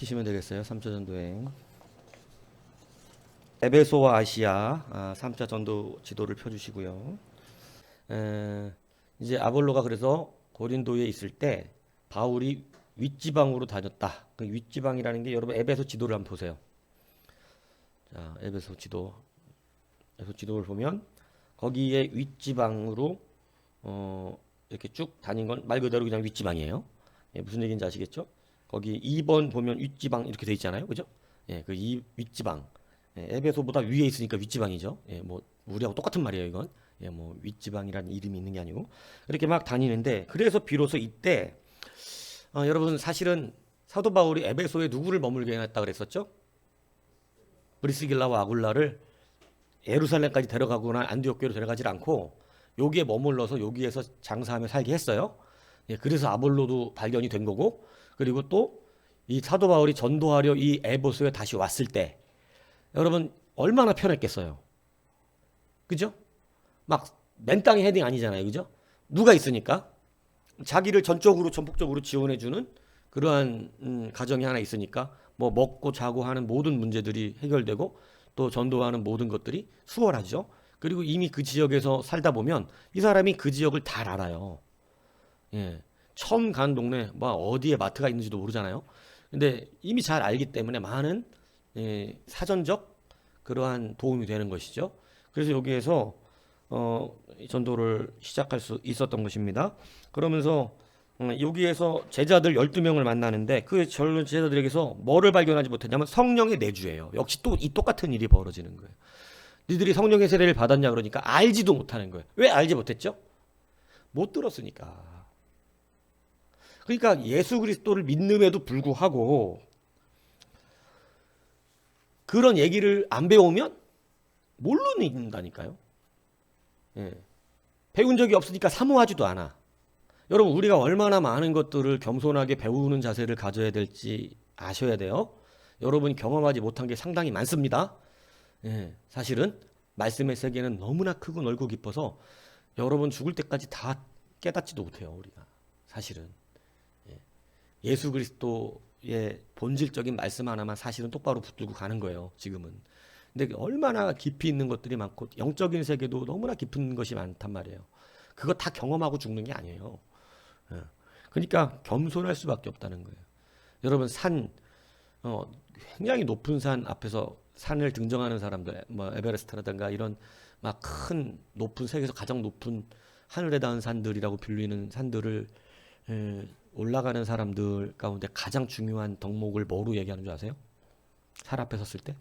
쓰시면 되겠어요. 3차 전도행. 에베소와 아시아 3차 전도 지도를 펴주시고요. 이제 아볼로가 그래서 고린도에 있을 때 바울이 윗지방으로 다녔다. 그 윗지방이라는 게 여러분 에베소 지도를 한번 보세요. 자, 에베소 지도. 에베소 지도를 보면 거기에 윗지방으로 이렇게 쭉 다닌 건 말 그대로 그냥 윗지방이에요. 예, 무슨 얘기인지 아시겠죠? 거기 2번 보면 윗지방 이렇게 돼 있잖아요. 그죠? 예, 그 이 윗지방. 예, 에베소보다 위에 있으니까 윗지방이죠. 예, 뭐 우리하고 똑같은 말이에요, 이건. 예, 뭐 윗지방이라는 이름이 있는 게 아니고 이렇게 막 다니는데 그래서 비로소 이때 여러분 사실은 사도 바울이 에베소에 누구를 머물게 해놨다 그랬었죠? 브리스길라와 아굴라를 예루살렘까지 데려가거나 안디옥 교회로 데려가질 않고 여기에 머물러서 여기에서 장사하며 살게 했어요. 예, 그래서 아볼로도 발견이 된 거고 그리고 또 이 사도 바울이 전도하려 이 에베소에 다시 왔을 때 여러분 얼마나 편했겠어요. 그죠? 막 맨 땅에 헤딩 아니잖아요. 그죠? 누가 있으니까 자기를 전폭적으로 지원해주는 그러한 가정이 하나 있으니까 뭐 먹고 자고 하는 모든 문제들이 해결되고 또 전도하는 모든 것들이 수월하죠. 그리고 이미 그 지역에서 살다 보면 이 사람이 그 지역을 다 알아요. 예. 처음 간 동네 뭐 어디에 마트가 있는지도 모르잖아요. 근데 이미 잘 알기 때문에 많은 사전적 그러한 도움이 되는 것이죠. 그래서 여기에서 전도를 시작할 수 있었던 것입니다. 그러면서 여기에서 제자들 12명을 만나는데 그 제자들에게서 뭐를 발견하지 못했냐면 성령의 내주예요. 역시 또 이 똑같은 일이 벌어지는 거예요. 니들이 성령의 세례를 받았냐 그러니까 알지도 못하는 거예요. 왜 알지 못했죠? 못 들었으니까. 그러니까 예수 그리스도를 믿음에도 불구하고 그런 얘기를 안 배우면 모르는다니까요. 예. 배운 적이 없으니까 사모하지도 않아. 여러분 우리가 얼마나 많은 것들을 겸손하게 배우는 자세를 가져야 될지 아셔야 돼요. 여러분이 경험하지 못한 게 상당히 많습니다. 예, 사실은 말씀의 세계는 너무나 크고 넓고 깊어서 여러분 죽을 때까지 다 깨닫지도 못해요. 우리가 사실은 예수 그리스도의 본질적인 말씀 하나만 사실은 똑바로 붙들고 가는 거예요. 지금은. 근데 얼마나 깊이 있는 것들이 많고 영적인 세계도 너무나 깊은 것이 많단 말이에요. 그거 다 경험하고 죽는 게 아니에요. 그러니까 겸손할 수밖에 없다는 거예요. 여러분 굉장히 높은 산 앞에서 산을 등정하는 사람들, 뭐 에베레스트라든가 이런 막 큰 높은 세계에서 가장 높은 하늘에 닿은 산들이라고 불리는 산들을 올라가는 사람들 가운데 가장 중요한 덕목을 뭐로 얘기하는 줄 아세요? 산 앞에 섰을 때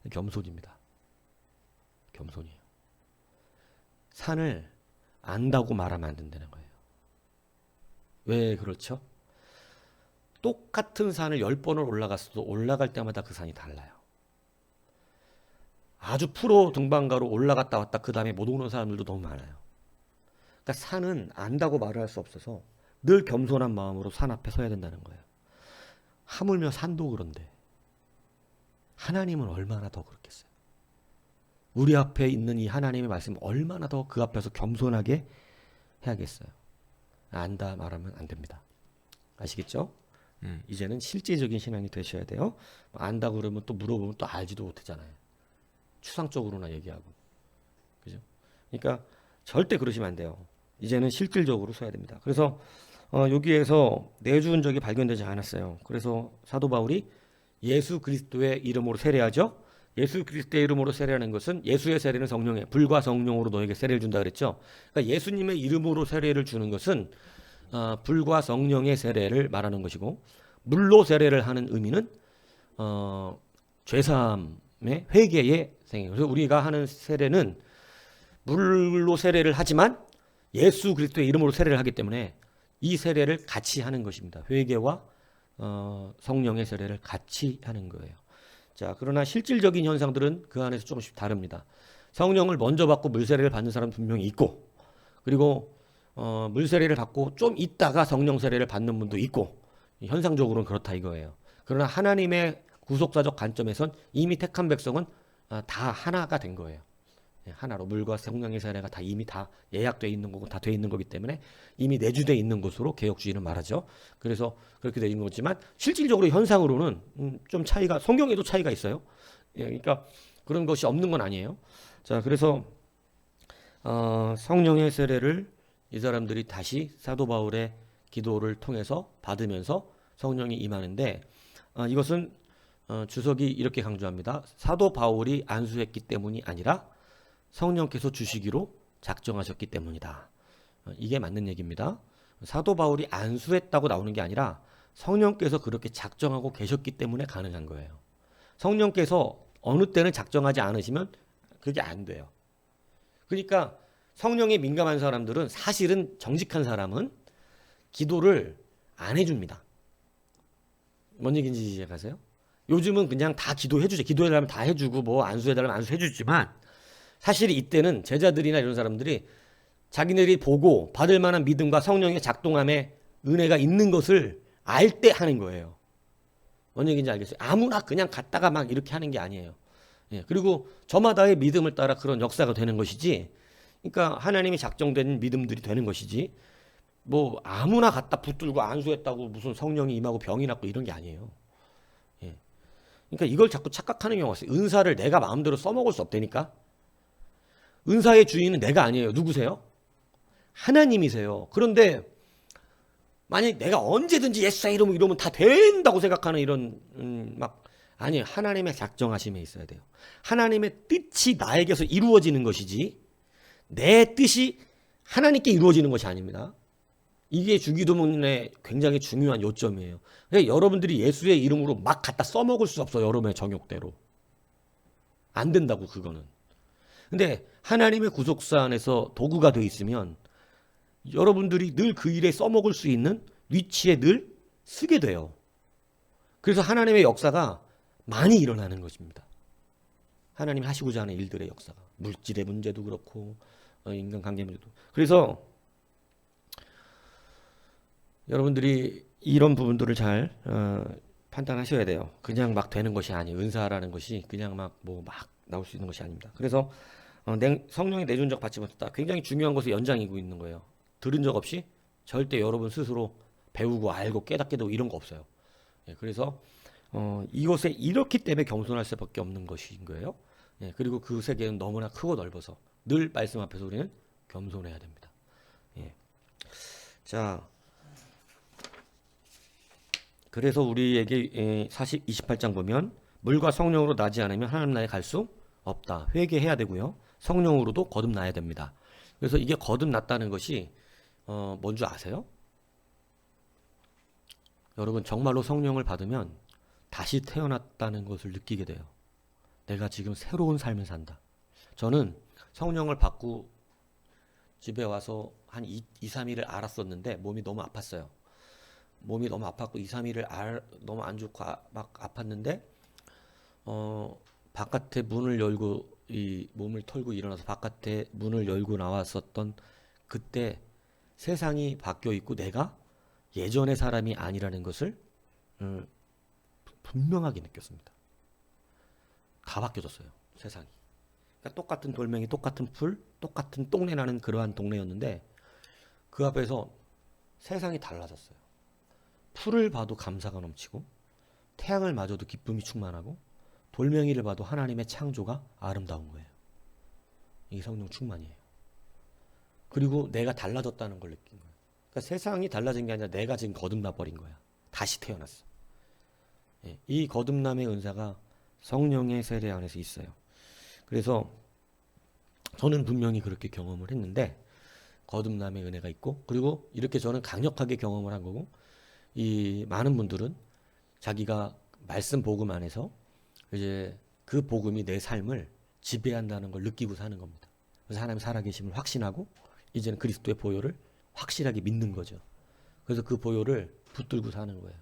겸손입니다. 겸손이에요. 산을 안다고 말하면 안 된다는 거예요. 왜 그렇죠? 똑같은 산을 10번을 올라갔어도 올라갈 때마다 그 산이 달라요. 아주 프로 등반가로 올라갔다 왔다 그 다음에 못 오는 사람들도 너무 많아요. 그러니까 산은 안다고 말을 할 수 없어서 늘 겸손한 마음으로 산 앞에 서야 된다는 거예요. 하물며 산도 그런데 하나님은 얼마나 더 그렇겠어요. 우리 앞에 있는 이 하나님의 말씀은 얼마나 더 그 앞에서 겸손하게 해야겠어요. 안다 말하면 안 됩니다. 아시겠죠? 이제는 실제적인 신앙이 되셔야 돼요. 안다 그러면 또 물어보면 또 알지도 못하잖아요. 추상적으로나 얘기하고. 그죠? 그러니까 절대 그러시면 안 돼요. 이제는 실질적으로 써야 됩니다. 그래서 여기에서 내주운 적이 발견되지 않았어요. 그래서 사도 바울이 예수 그리스도의 이름으로 세례하죠. 예수 그리스도의 이름으로 세례하는 것은 예수의 세례는 성령에 불과 성령으로 너에게 세례를 준다 그랬죠. 그러니까 예수님의 이름으로 세례를 주는 것은 불과 성령의 세례를 말하는 것이고 물로 세례를 하는 의미는 죄사함의 회개의 생애. 그래서 우리가 하는 세례는 물로 세례를 하지만 예수 그리스도의 이름으로 세례를 하기 때문에 이 세례를 같이 하는 것입니다. 회개와 성령의 세례를 같이 하는 거예요. 자, 그러나 실질적인 현상들은 그 안에서 조금씩 다릅니다. 성령을 먼저 받고 물세례를 받는 사람은 분명히 있고 그리고 물세례를 받고 좀 있다가 성령 세례를 받는 분도 있고 현상적으로는 그렇다 이거예요. 그러나 하나님의 구속사적 관점에선 이미 택한 백성은 다 하나가 된 거예요. 하나로 물과 성령의 세례가 다 이미 다 예약돼 있는 거고 다 돼 있는 거기 때문에 이미 내주돼 있는 것으로 개혁주의는 말하죠. 그래서 그렇게 돼 있는 거지만 실질적으로 현상으로는 좀 차이가 성경에도 차이가 있어요. 그러니까 그런 것이 없는 건 아니에요. 자, 그래서 성령의 세례를 이 사람들이 다시 사도 바울의 기도를 통해서 받으면서 성령이 임하는데 이것은 주석이 이렇게 강조합니다. 사도 바울이 안수했기 때문이 아니라 성령께서 주시기로 작정하셨기 때문이다. 이게 맞는 얘기입니다. 사도 바울이 안수했다고 나오는 게 아니라 성령께서 그렇게 작정하고 계셨기 때문에 가능한 거예요. 성령께서 어느 때는 작정하지 않으시면 그게 안 돼요. 그러니까 성령에 민감한 사람들은 사실은 정직한 사람은 기도를 안 해줍니다. 뭔 얘기인지 이해가세요? 요즘은 그냥 다 기도해주죠. 기도해달라면 다 해주고 뭐 안수해달라면 안수해주지만 사실 이때는 제자들이나 이런 사람들이 자기네들이 보고 받을 만한 믿음과 성령의 작동함에 은혜가 있는 것을 알 때 하는 거예요. 뭔 얘기인지 알겠어요? 아무나 그냥 갔다가 막 이렇게 하는 게 아니에요. 그리고 저마다의 믿음을 따라 그런 역사가 되는 것이지, 그러니까 하나님이 작정된 믿음들이 되는 것이지, 뭐 아무나 갖다 붙들고 안수했다고 무슨 성령이 임하고 병이 낫고 이런 게 아니에요. 그러니까 이걸 자꾸 착각하는 경우가 있어요. 은사를 내가 마음대로 써먹을 수 없다니까. 은사의 주인은 내가 아니에요. 누구세요? 하나님이세요. 그런데 만약 내가 언제든지 예수의 이름으로 이러면 다 된다고 생각하는 이런 막 아니에요. 하나님의 작정하심에 있어야 돼요. 하나님의 뜻이 나에게서 이루어지는 것이지 내 뜻이 하나님께 이루어지는 것이 아닙니다. 이게 주기도문의 굉장히 중요한 요점이에요. 그러니까 여러분들이 예수의 이름으로 막 갖다 써먹을 수 없어요. 여러분의 정욕대로. 안 된다고 그거는. 근데 하나님의 구속사 안에서 도구가 되어 있으면 여러분들이 늘 그 일에 써먹을 수 있는 위치에 늘 쓰게 돼요. 그래서 하나님의 역사가 많이 일어나는 것입니다. 하나님이 하시고자 하는 일들의 역사가. 물질의 문제도 그렇고 인간관계 문제도. 그래서 여러분들이 이런 부분들을 잘 판단하셔야 돼요. 그냥 막 되는 것이 아니에요. 은사라는 것이 그냥 막 나올 수 있는 것이 아닙니다. 그래서 성령이 내준 적 받지 못했다. 굉장히 중요한 것을 연장이고 있는 거예요. 들은 적 없이 절대 여러분 스스로 배우고 알고 깨닫게도 이런 거 없어요. 그래서 이것에 이렇기 때문에 겸손할 수밖에 없는 것인 거예요. 그리고 그 세계는 너무나 크고 넓어서 늘 말씀 앞에서 우리는 겸손해야 됩니다. 자, 그래서 우리에게 28장 보면 물과 성령으로 나지 않으면 하나님 나라에 갈 수 없다. 회개해야 되고요. 성령으로도 거듭나야 됩니다. 그래서 이게 거듭났다는 것이 뭔 줄 아세요? 여러분 정말로 성령을 받으면 다시 태어났다는 것을 느끼게 돼요. 내가 지금 새로운 삶을 산다. 저는 성령을 받고 집에 와서 한 2, 3일을 앓았었는데 몸이 너무 아팠어요. 몸이 너무 아팠고 2, 3일을 너무 안 좋고 막 아팠는데 바깥에 문을 열고 이 몸을 털고 일어나서 바깥에 문을 열고 나왔었던 그때 세상이 바뀌어 있고 내가 예전의 사람이 아니라는 것을 분명하게 느꼈습니다. 다 바뀌어졌어요. 세상이. 그러니까 똑같은 돌멩이, 똑같은 풀, 똑같은 똥내 나는 그러한 동네였는데 그 앞에서 세상이 달라졌어요. 풀을 봐도 감사가 넘치고 태양을 마저도 기쁨이 충만하고 돌멩이를 봐도 하나님의 창조가 아름다운 거예요. 이게 성령 충만이에요. 그리고 내가 달라졌다는 걸 느낀 거예요. 그러니까 세상이 달라진 게 아니라 내가 지금 거듭나 버린 거야. 다시 태어났어. 이 거듭남의 은사가 성령의 세례 안에서 있어요. 그래서 저는 분명히 그렇게 경험을 했는데 거듭남의 은혜가 있고 그리고 이렇게 저는 강력하게 경험을 한 거고 이 많은 분들은 자기가 말씀 복음 안에서 이제 그 복음이 내 삶을 지배한다는 걸 느끼고 사는 겁니다. 그래서 하나님 살아계심을 확신하고 이제는 그리스도의 보혈을 확실하게 믿는 거죠. 그래서 그 보혈을 붙들고 사는 거예요.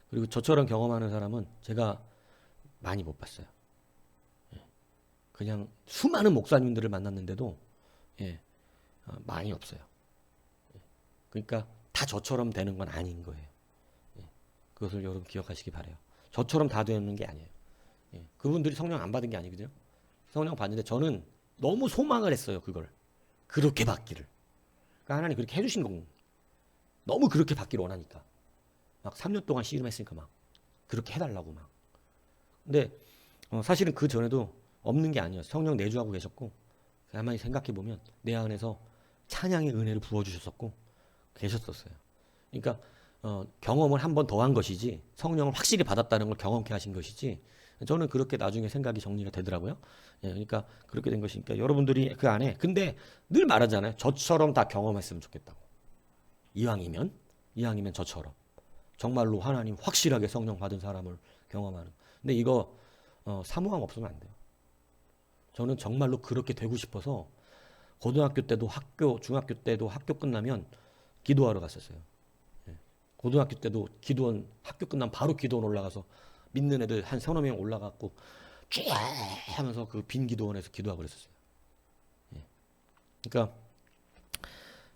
그리고 저처럼 경험하는 사람은 제가 많이 못 봤어요. 그냥 수많은 목사님들을 만났는데도 많이 없어요. 그러니까 다 저처럼 되는 건 아닌 거예요. 그것을 여러분 기억하시기 바라요. 저처럼 다 되는 게 아니에요. 그분들이 성령 안 받은 게 아니거든요. 성령 받는데 저는 너무 소망을 했어요. 그걸 그렇게 받기를. 그러니까 하나님 그렇게 해주신 거 너무 그렇게 받기를 원하니까 막 3년 동안 씨름했으니까 막 그렇게 해달라고 막. 근데 사실은 그 전에도 없는 게 아니었어요. 성령 내주하고 계셨고 가만히 생각해 보면 내 안에서 찬양의 은혜를 부어주셨었고 계셨었어요. 그러니까 경험을 한 번 더 한 것이지 성령을 확실히 받았다는 걸 경험케 하신 것이지 저는 그렇게 나중에 생각이 정리가 되더라고요. 예, 그러니까 그렇게 된 것이니까 여러분들이 그 안에 근데 늘 말하잖아요. 저처럼 다 경험했으면 좋겠다고. 이왕이면 저처럼 정말로 하나님 확실하게 성령 받은 사람을 경험하는. 근데 이거 사모함 없으면 안 돼요. 저는 정말로 그렇게 되고 싶어서 고등학교 때도 중학교 때도 학교 끝나면 기도하러 갔었어요. 예. 고등학교 때도 기도원 학교 끝나면 바로 기도원 올라가서 믿는 애들 한 서너 명 올라갔고 쫙 하면서 그 빈 기도원에서 기도하고 그랬었어요. 예. 그러니까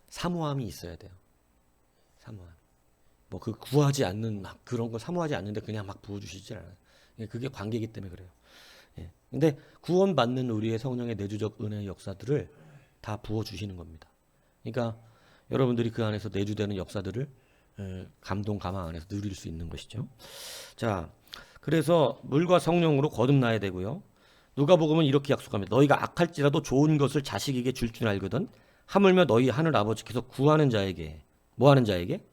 사모함이 있어야 돼요. 사모함. 뭐 그 구하지 않는 막 그런 거 사모하지 않는데 그냥 막 부어주시지 않아요. 예. 그게 관계이기 때문에 그래요. 예. 근데 구원받는 우리의 성령의 내주적 은혜의 역사들을 다 부어주시는 겁니다. 그러니까 여러분들이 그 안에서 내주되는 역사들을 감동 감화 안에서 누릴 수 있는 것이죠. 자, 그래서 물과 성령으로 거듭나야 되고요. 누가복음은 이렇게 약속합니다. 너희가 악할지라도 좋은 것을 자식에게 줄 줄 알거든. 하물며 너희 하늘 아버지께서 구하는 자에게 뭐 하는 자에게?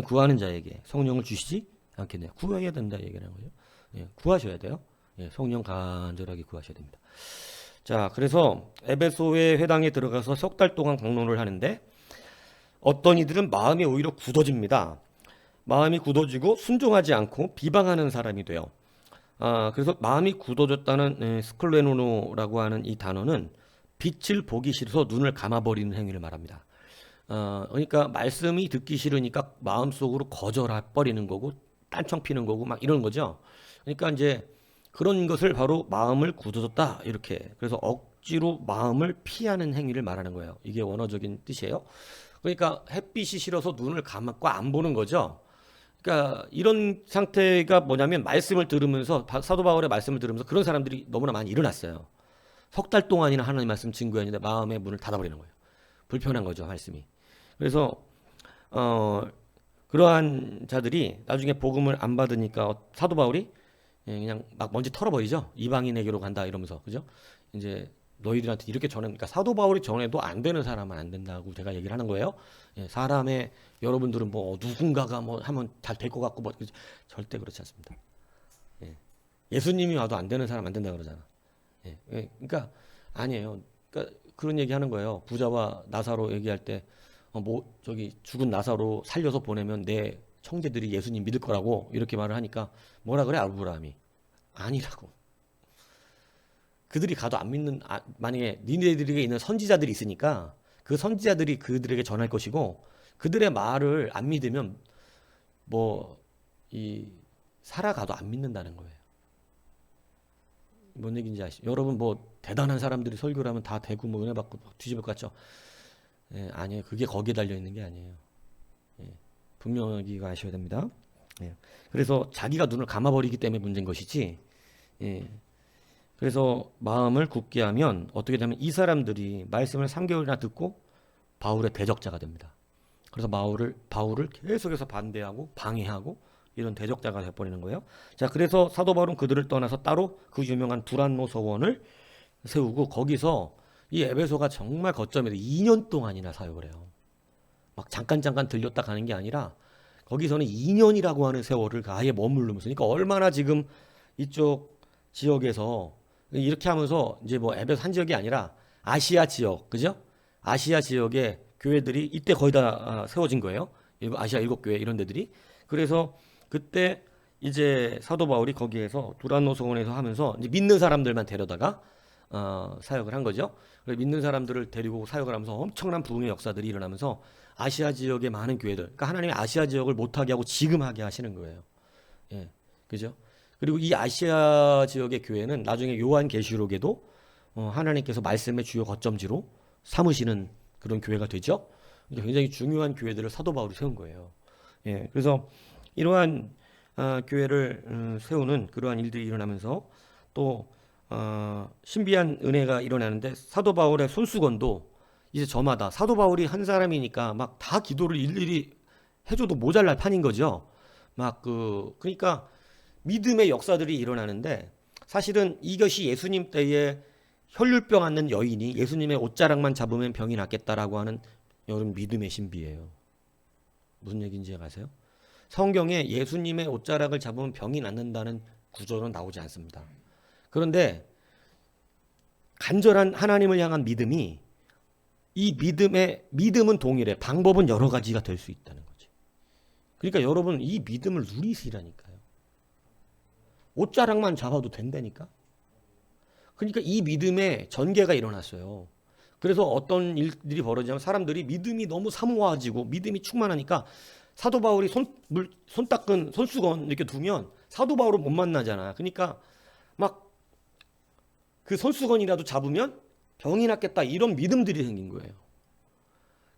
구하는 자에게 성령을 주시지 않겠네요. 구해야 된다 얘기하는 거죠. 예, 구하셔야 돼요. 예, 성령 간절하게 구하셔야 됩니다. 자, 그래서 에베소의 회당에 들어가서 석 달 동안 강론을 하는데 어떤 이들은 마음이 오히려 굳어집니다. 마음이 굳어지고 순종하지 않고 비방하는 사람이 돼요. 그래서 마음이 굳어졌다는 스클레노노라고 하는 이 단어는 빛을 보기 싫어서 눈을 감아버리는 행위를 말합니다. 그러니까 말씀이 듣기 싫으니까 마음속으로 거절해버리는 거고 딴청 피는 거고 막 이런 거죠. 그러니까 이제 그런 것을 바로 마음을 굳어졌다 이렇게. 그래서 억지로 마음을 피하는 행위를 말하는 거예요. 이게 원어적인 뜻이에요. 그러니까 햇빛이 싫어서 눈을 감고 안 보는 거죠. 그러니까 이런 상태가 뭐냐면 말씀을 들으면서 사도 바울의 말씀을 들으면서 그런 사람들이 너무나 많이 일어났어요. 석 달 동안이나 하나님 말씀 증거했는데 마음의 문을 닫아버리는 거예요. 불편한 거죠, 말씀이. 그래서 그러한 자들이 나중에 복음을 안 받으니까 사도 바울이 그냥 막 먼지 털어버리죠. 이방인에게로 간다 이러면서 그죠? 이제 너희들한테 이렇게 그러니까 사도 바울이 전해도 안 되는 사람은 안 된다고 제가 얘기를 하는 거예요. 예, 사람의 여러분들은 뭐 누군가가 뭐 하면 잘 될 것 같고 뭐 절대 그렇지 않습니다. 예, 예수님이 와도 안 되는 사람 안 된다 그러잖아. 예, 그러니까 아니에요. 그러니까 그런 얘기 하는 거예요. 부자와 나사로 얘기할 때 뭐 저기 죽은 나사로 살려서 보내면 내 형제들이 예수님 믿을 거라고 이렇게 말을 하니까 뭐라 그래 아브라함이 아니라고. 그들이 가도 안 믿는 만약에 니네들에게 있는 선지자들이 있으니까 그 선지자들이 그들에게 전할 것이고 그들의 말을 안 믿으면 뭐 이 살아가도 안 믿는다는 거예요. 뭔 얘기인지 아시죠? 여러분 뭐 대단한 사람들이 설교를 하면 다 되고 뭐 은혜 받고 뒤집을 것 같죠? 예, 아니에요. 그게 거기에 달려 있는 게 아니에요. 예, 분명히 아셔야 됩니다. 예, 그래서 자기가 눈을 감아버리기 때문에 문제인 것이지. 예, 그래서 마음을 굳게 하면 어떻게 되면 이 사람들이 말씀을 3개월이나 듣고 바울의 대적자가 됩니다. 그래서 바울을 계속해서 반대하고 방해하고 이런 대적자가 되어버리는 거예요. 자, 그래서 사도 바울은 그들을 떠나서 따로 그 유명한 두란노 서원을 세우고 거기서 이 에베소가 정말 거점에서 2년 동안이나 사역을 해요. 막 잠깐 들렸다 가는 게 아니라 거기서는 2년이라고 하는 세월을 아예 머무르면서 그러니까 얼마나 지금 이쪽 지역에서 이렇게 하면서 이제 뭐 에베소 한 지역이 아니라 아시아 지역, 그죠? 아시아 지역의 교회들이 이때 거의 다 세워진 거예요. 아시아 7교회 이런 데들이. 그래서 그때 이제 사도 바울이 거기에서 두란노 서원에서 하면서 이제 믿는 사람들만 데려다가 사역을 한 거죠. 믿는 사람들을 데리고 사역을 하면서 엄청난 부흥의 역사들이 일어나면서 아시아 지역의 많은 교회들, 그러니까 하나님이 아시아 지역을 못하게 하고 지금 하게 하시는 거예요. 예, 그죠? 그리고 이 아시아 지역의 교회는 나중에 요한계시록에도 하나님께서 말씀의 주요 거점지로 삼으시는 그런 교회가 되죠. 굉장히 중요한 교회들을 사도 바울이 세운 거예요. 예, 그래서 이러한 교회를 세우는 그러한 일들이 일어나면서 또 신비한 은혜가 일어나는데 사도 바울의 손수건도 이제 저마다 사도 바울이 한 사람이니까 막 다 기도를 일일이 해줘도 모자랄 판인 거죠. 그러니까 믿음의 역사들이 일어나는데 사실은 이것이 예수님 때에 혈류병 앓는 여인이 예수님의 옷자락만 잡으면 병이 낫겠다라고 하는 여러분 믿음의 신비예요. 무슨 얘기인지 아세요? 성경에 예수님의 옷자락을 잡으면 병이 낫는다는 구절은 나오지 않습니다. 그런데 간절한 하나님을 향한 믿음이 이 믿음은 동일해. 방법은 여러 가지가 될 수 있다는 거지. 그러니까 여러분 이 믿음을 누리시라니까요. 옷자락만 잡아도 된다니까. 그러니까 이 믿음에 전개가 일어났어요. 그래서 어떤 일들이 벌어지냐면 사람들이 믿음이 너무 사모해지고 믿음이 충만하니까 사도 바울이 손 닦은 손수건 이렇게 두면 사도 바울은 못 만나잖아. 그러니까 막 그 손수건이라도 잡으면 병이 낫겠다 이런 믿음들이 생긴 거예요.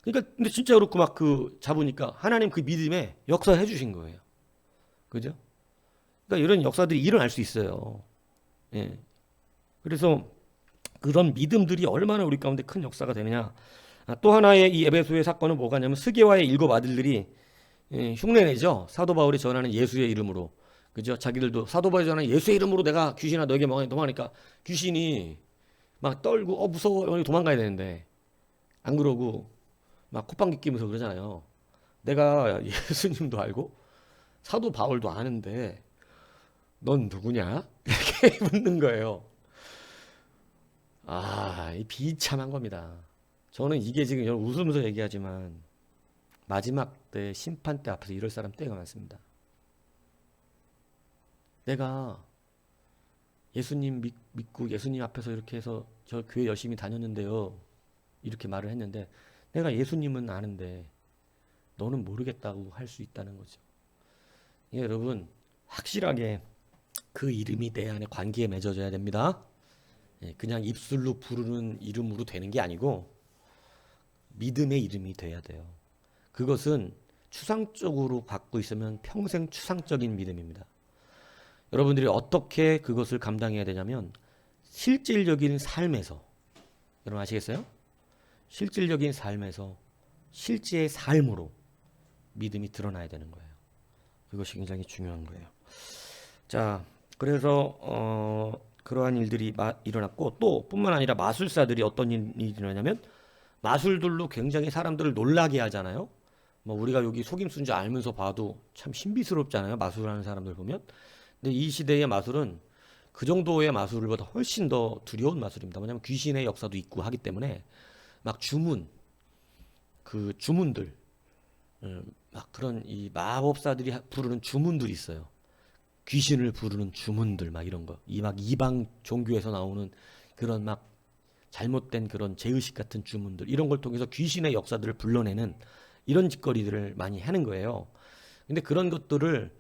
그러니까 근데 진짜 그렇고 막 잡으니까 하나님 그 믿음에 역사해 주신 거예요. 그죠? 그러니까 이런 역사들이 일어날 수 있어요. 예. 그래서 그런 믿음들이 얼마나 우리 가운데 큰 역사가 되느냐. 또 하나의 이 에베소의 사건은 뭐가냐면 스게와의 7 아들들이 흉내내죠. 사도 바울이 전하는 예수의 이름으로. 그죠? 자기들도 사도 바울이 전하는 예수의 이름으로 내가 귀신아 너에게 도망하니까 귀신이 막 떨고 무서워 도망가야 되는데 안 그러고 막 콧방귀 끼면서 그러잖아요. 내가 예수님도 알고 사도 바울도 아는데 넌 누구냐? 이렇게 묻는 거예요. 이 비참한 겁니다. 저는 이게 지금 여러분 웃으면서 얘기하지만 마지막 때 심판 때 앞에서 이럴 사람 때가 많습니다. 내가 예수님 믿고 예수님 앞에서 이렇게 해서 저 교회 열심히 다녔는데요. 이렇게 말을 했는데 내가 예수님은 아는데 너는 모르겠다고 할 수 있다는 거죠. 여러분 확실하게 그 이름이 내 안에 관계에 맺어져야 됩니다. 그냥 입술로 부르는 이름으로 되는 게 아니고 믿음의 이름이 돼야 돼요. 그것은 추상적으로 갖고 있으면 평생 추상적인 믿음입니다. 여러분들이 어떻게 그것을 감당해야 되냐면 실질적인 삶에서 여러분 아시겠어요? 실질적인 삶에서 실제의 삶으로 믿음이 드러나야 되는 거예요. 그것이 굉장히 중요한 거예요. 자, 그래서 그러한 일들이 일어났고 또 뿐만 아니라 마술사들이 어떤 일이 일어나냐면 마술들로 굉장히 사람들을 놀라게 하잖아요. 뭐 우리가 여기 속임수인 줄 알면서 봐도 참 신비스럽잖아요. 마술하는 사람들 보면. 근데 이 시대의 마술은 그 정도의 마술보다 훨씬 더 두려운 마술입니다. 왜냐하면 귀신의 역사도 있고 하기 때문에 막 주문들, 막 그런 이 마법사들이 부르는 주문들이 있어요. 귀신을 부르는 주문들 막 이런 거, 막 이방 종교에서 나오는 그런 막 잘못된 그런 제의식 같은 주문들 이런 걸 통해서 귀신의 역사들을 불러내는 이런 짓거리들을 많이 하는 거예요. 근데 그런 것들을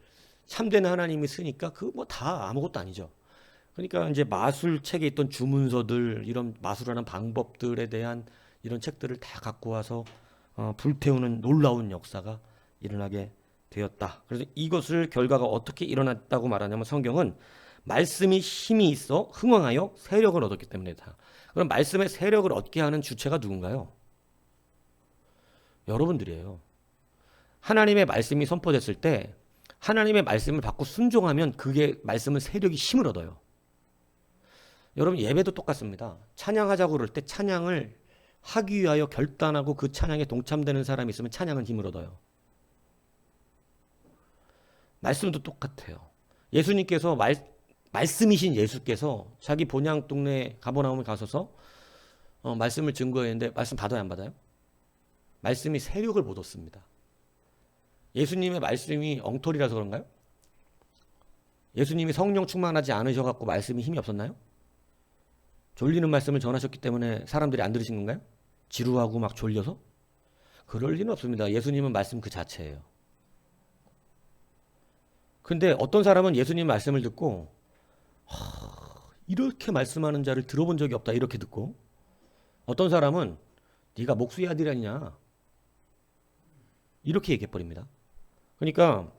참된 하나님이 쓰니까 그거 뭐 다 아무것도 아니죠. 그러니까 이제 마술책에 있던 주문서들 이런 마술하는 방법들에 대한 이런 책들을 다 갖고 와서 불태우는 놀라운 역사가 일어나게 되었다. 그래서 이것을 결과가 어떻게 일어났다고 말하냐면 성경은 말씀이 힘이 있어 흥왕하여 세력을 얻었기 때문이다. 그럼 말씀의 세력을 얻게 하는 주체가 누군가요? 여러분들이에요. 하나님의 말씀이 선포됐을 때 하나님의 말씀을 받고 순종하면 그게 말씀은 세력이 힘을 얻어요. 여러분 예배도 똑같습니다. 찬양하자고 그럴 때 찬양을 하기 위하여 결단하고 그 찬양에 동참되는 사람이 있으면 찬양은 힘을 얻어요. 말씀도 똑같아요. 예수님께서 말씀이신 예수께서 자기 본향 동네 가버나움에 가셔서 말씀을 증거했는데 말씀 받아요 안 받아요? 말씀이 세력을 못 얻습니다. 예수님의 말씀이 엉터리라서 그런가요? 예수님이 성령 충만하지 않으셔갖고 말씀이 힘이 없었나요? 졸리는 말씀을 전하셨기 때문에 사람들이 안 들으신 건가요? 지루하고 막 졸려서? 그럴 리는 없습니다. 예수님은 말씀 그 자체예요. 근데 어떤 사람은 예수님 말씀을 듣고 이렇게 말씀하는 자를 들어본 적이 없다 이렇게 듣고 어떤 사람은 네가 목수의 아들 아니냐 이렇게 얘기해버립니다. 그러니까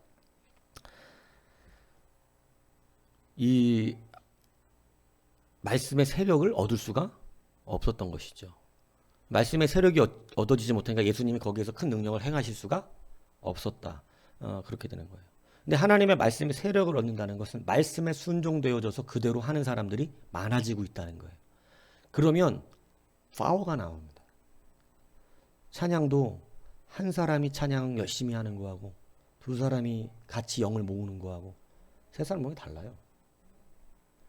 이 말씀의 세력을 얻을 수가 없었던 것이죠. 말씀의 세력이 얻어지지 못하니까 예수님이 거기에서 큰 능력을 행하실 수가 없었다. 그렇게 되는 거예요. 근데 하나님의 말씀의 세력을 얻는다는 것은 말씀에 순종되어져서 그대로 하는 사람들이 많아지고 있다는 거예요. 그러면 파워가 나옵니다. 찬양도 한 사람이 찬양 열심히 하는 거하고 두 사람이 같이 영을 모으는 거하고 세 사람 몸이 달라요.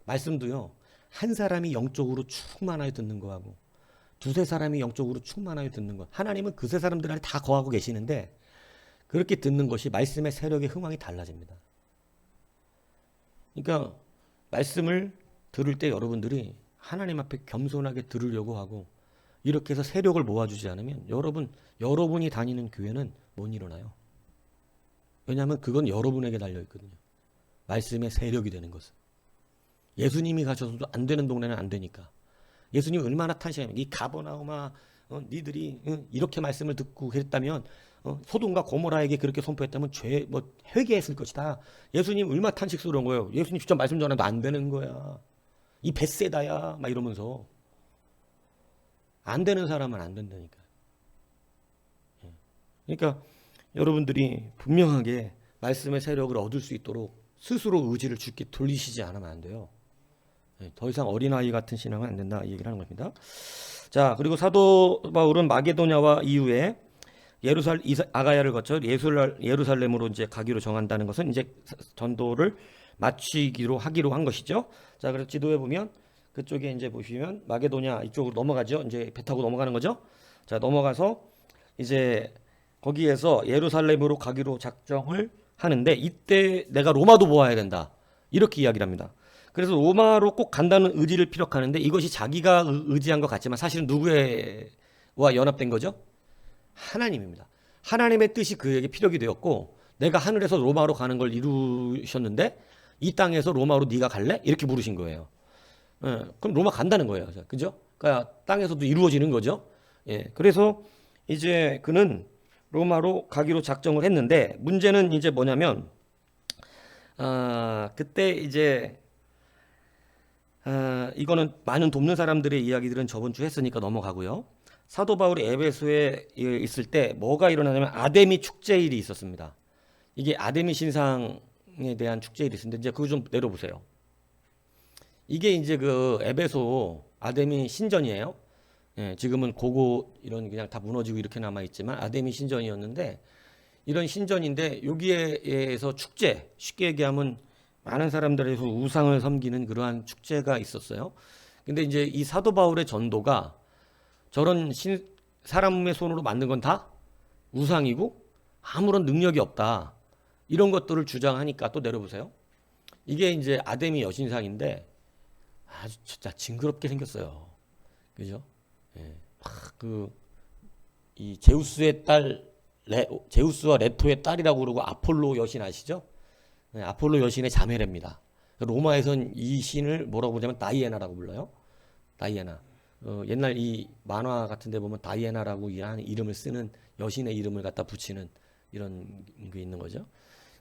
말씀도요. 한 사람이 영적으로 충만하여 듣는 거하고 두세 사람이 영적으로 충만하여 듣는 것. 하나님은 그 세 사람들 안에 다 거하고 계시는데 그렇게 듣는 것이 말씀의 세력의 흥황이 달라집니다. 그러니까 말씀을 들을 때 여러분들이 하나님 앞에 겸손하게 들으려고 하고 이렇게 해서 세력을 모아주지 않으면 여러분이 다니는 교회는 못 일어나요. 왜냐하면 그건 여러분에게 달려있거든요. 말씀의 세력이 되는 것은. 예수님이 가셔서도 안 되는 동네는 안 되니까. 예수님이 얼마나 탄식하면 이 가버나움아 니들이 이렇게 말씀을 듣고 그랬다면 소돔과 고모라에게 그렇게 선포했다면 회개했을 것이다. 예수님 얼마나 탄식스러운 거예요. 예수님 직접 말씀 전해도 안 되는 거야. 이 벳세다야 막 이러면서 안 되는 사람은 안 된다니까. 그러니까 여러분들이 분명하게 말씀의 세력을 얻을 수 있도록 스스로 의지를 주께 돌리시지 않으면 안 돼요. 더 이상 어린아이 같은 신앙은 안 된다 이 얘기를 하는 겁니다. 자, 그리고 사도 바울은 마게도냐와 이후에 아가야를 거쳐 예루살렘으로 이제 가기로 정한다는 것은 이제 전도를 마치기로 하기로 한 것이죠. 자, 그래서 지도에 보면 그쪽에 이제 보시면 마게도냐 이쪽으로 넘어가죠. 이제 배 타고 넘어가는 거죠. 자, 넘어가서 이제 거기에서 예루살렘으로 가기로 작정을 하는데 이때 내가 로마도 보아야 된다. 이렇게 이야기를 합니다. 그래서 로마로 꼭 간다는 의지를 피력하는데 이것이 자기가 의지한 것 같지만 사실은 누구와 연합된 거죠? 하나님입니다. 하나님의 뜻이 그에게 피력이 되었고 내가 하늘에서 로마로 가는 걸 이루셨는데 이 땅에서 로마로 네가 갈래? 이렇게 물으신 거예요. 그럼 로마 간다는 거예요. 그죠? 그러니까 땅에서도 이루어지는 거죠. 그래서 이제 그는 로마로 가기로 작정을 했는데 문제는 이제 뭐냐면 그때 이제 이거는 많은 돕는 사람들의 이야기들은 저번 주 했으니까 넘어가고요. 사도 바울이 에베소에 있을 때 뭐가 일어나냐면 아데미 축제일이 있었습니다. 이게 아데미 신상에 대한 축제일이 있었는데 이제 그거 좀 내려보세요. 이게 이제 그 에베소 아데미 신전이에요. 지금은 고고 이런 그냥 다 무너지고 이렇게 남아 있지만 아데미 신전이었는데 이런 신전인데 여기에서 축제 쉽게 얘기하면 많은 사람들에서 우상을 섬기는 그러한 축제가 있었어요. 근데 이제 이 사도 바울의 전도가 저런 사람의 손으로 만든 건 다 우상이고 아무런 능력이 없다. 이런 것들을 주장하니까 또 내려보세요. 이게 이제 아데미 여신상인데 아주 진짜 징그럽게 생겼어요. 그죠? 이 제우스의 딸, 제우스와 레토의 딸이라고 그러고 아폴로 여신 아시죠? 아폴로 여신의 자매랍니다. 로마에선 이 신을 뭐라고 부르냐면 다이애나라고 불러요. 다이애나. 옛날 이 만화 같은 데 보면 다이애나라고 하는 이름을 쓰는 여신의 이름을 갖다 붙이는 이런 게 있는 거죠.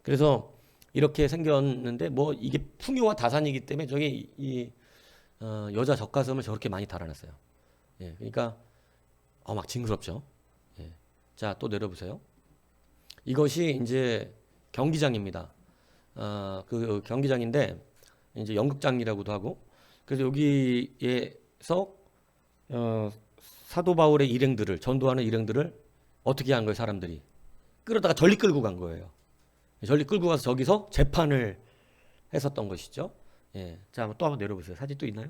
그래서 이렇게 생겼는데 뭐 이게 풍요와 다산이기 때문에 저기 여자 젖가슴을 저렇게 많이 달아놨어요. 그러니까 막 징그럽죠. 자, 또 내려보세요. 이것이 이제 경기장입니다. 그 경기장인데 이제 연극장이라고도 하고 그래서 여기에서 사도 바울의 일행들을 전도하는 일행들을 어떻게 한 거예요? 사람들이 끌어다가 전리 끌고 간 거예요. 전리 끌고 가서 저기서 재판을 했었던 것이죠. 자, 또 한번 내려보세요. 사진 또 있나요?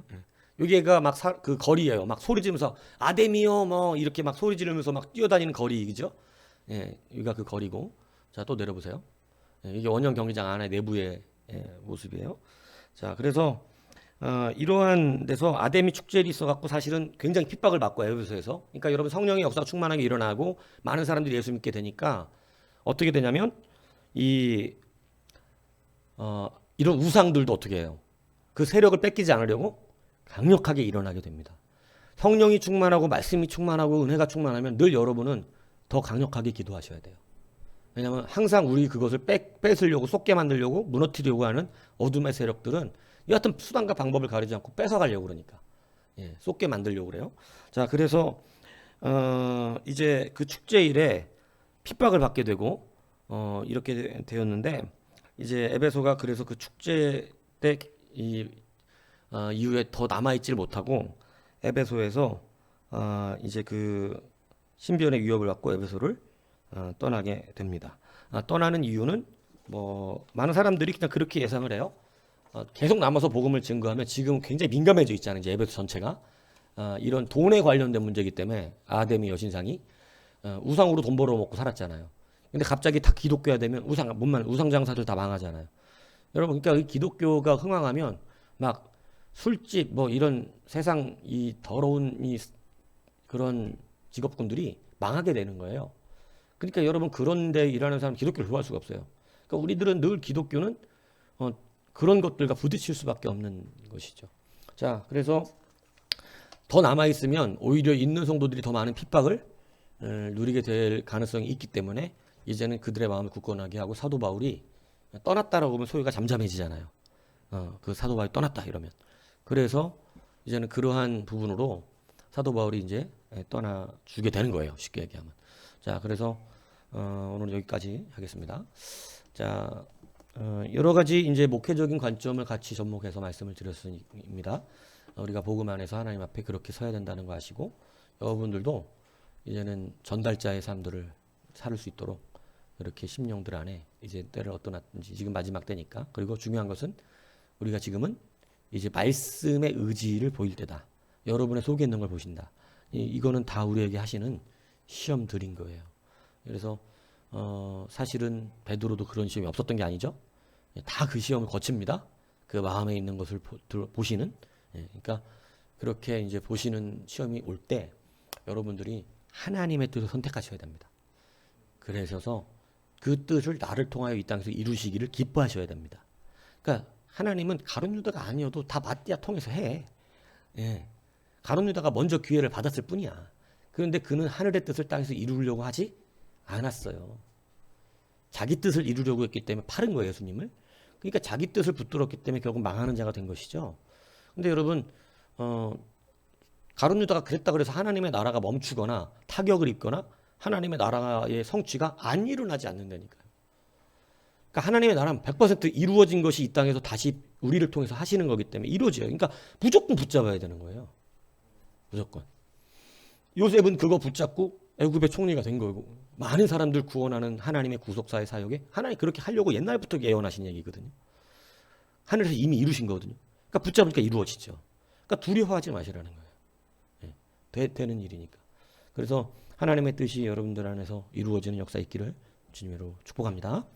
여기가 막 그 거리예요. 막 소리 지르면서 아데미요 뭐 이렇게 막 소리 지르면서 막 뛰어다니는 거리이죠. 여기가 그 거리고. 자, 또 내려보세요. 이게 원형 경기장 안에 내부의 모습이에요. 자, 그래서 이러한 데서 아데미 축제일이 있어갖고 사실은 굉장히 핍박을 받고 에베소에서. 그러니까 여러분 성령의 역사가 충만하게 일어나고 많은 사람들이 예수 믿게 되니까 어떻게 되냐면 이런 우상들도 어떻게 해요? 그 세력을 뺏기지 않으려고 강력하게 일어나게 됩니다. 성령이 충만하고 말씀이 충만하고 은혜가 충만하면 늘 여러분은 더 강력하게 기도하셔야 돼요. 왜냐하면 항상 우리 그것을 뺏으려고 쏟게 만들려고 무너뜨리려고 하는 어둠의 세력들은 여하튼 수단과 방법을 가리지 않고 뺏어가려고 그러니까. 예, 쏟게 만들려고 그래요. 자, 그래서 이제 그 축제일에 핍박을 받게 되고 이렇게 되었는데 이제 에베소가 그래서 그 축제 때 이후에 더 남아있지를 못하고 에베소에서 이제 그 신비연의 위협을 받고 에베소를 떠나게 됩니다. 떠나는 이유는 뭐 많은 사람들이 그냥 그렇게 예상을 해요. 계속 남아서 복음을 증거하면 지금 굉장히 민감해져 있잖아요. 이제 에베소 전체가 이런 돈에 관련된 문제이기 때문에 아데미 여신상이 우상으로 돈 벌어 먹고 살았잖아요. 근데 갑자기 다 기독교화 되면 우상 장사들 다 망하잖아요. 여러분, 그러니까 이 기독교가 흥왕하면 막 술집 뭐 이런 세상 이 더러운 이 그런 직업군들이 망하게 되는 거예요. 그러니까 여러분, 그런 데 일하는 사람 기독교를 좋아할 수가 없어요. 그러니까 우리들은 늘 기독교는 그런 것들과 부딪힐 수밖에 없는 것이죠. 자, 그래서 더 남아 있으면 오히려 있는 성도들이 더 많은 핍박을 누리게 될 가능성이 있기 때문에 이제는 그들의 마음을 굳건하게 하고 사도 바울이 떠났다라고 하면 소위가 잠잠해지잖아요. 그 사도 바울이 떠났다 이러면. 그래서 이제는 그러한 부분으로 사도 바울이 이제 떠나주게 되는 거예요. 쉽게 얘기하면. 자, 그래서 오늘 여기까지 하겠습니다. 자, 여러 가지 이제 목회적인 관점을 같이 접목해서 말씀을 드렸습니다. 우리가 복음 안에서 하나님 앞에 그렇게 서야 된다는 거 아시고, 여러분들도 이제는 전달자의 삶들을 살을 수 있도록 이렇게 심령들 안에 이제 때를 어떠났든지 지금 마지막 때니까. 그리고 중요한 것은 우리가 지금은 이제 말씀의 의지를 보일 때다. 여러분의 속에 있는 걸 보신다. 이거는 다 우리에게 하시는 시험들인 거예요. 그래서 사실은 베드로도 그런 시험이 없었던 게 아니죠. 다 그 시험을 거칩니다. 그 마음에 있는 것을 보시는. 그러니까 그렇게 이제 보시는 시험이 올 때 여러분들이 하나님의 뜻을 선택하셔야 됩니다. 그래서 그 뜻을 나를 통하여 이 땅에서 이루시기를 기뻐하셔야 됩니다. 그러니까 하나님은 가룟 유다가 아니어도 다 마띠아 통해서 해. 예. 가룟 유다가 먼저 기회를 받았을 뿐이야. 그런데 그는 하늘의 뜻을 땅에서 이루려고 하지 않았어요. 자기 뜻을 이루려고 했기 때문에 팔은 거예요, 예수님을. 그러니까 자기 뜻을 붙들었기 때문에 결국 망하는 자가 된 것이죠. 근데 여러분, 가룟 유다가 그랬다 그래서 하나님의 나라가 멈추거나 타격을 입거나 하나님의 나라의 성취가 안 일어나지 않는다니까요. 그러니까 하나님의 나라는 100% 이루어진 것이 이 땅에서 다시 우리를 통해서 하시는 거기 때문에 이루어져요. 그러니까 무조건 붙잡아야 되는 거예요. 무조건. 요셉은 그거 붙잡고 애굽의 총리가 된 거고, 많은 사람들 구원하는 하나님의 구속사의 사역에 하나님 그렇게 하려고 옛날부터 예언하신 얘기거든요. 하늘에서 이미 이루신 거거든요. 그러니까 붙잡으니까 이루어지죠. 그러니까 두려워하지 마시라는 거예요. 되는 일이니까. 그래서 하나님의 뜻이 여러분들 안에서 이루어지는 역사 있기를 주님으로 축복합니다.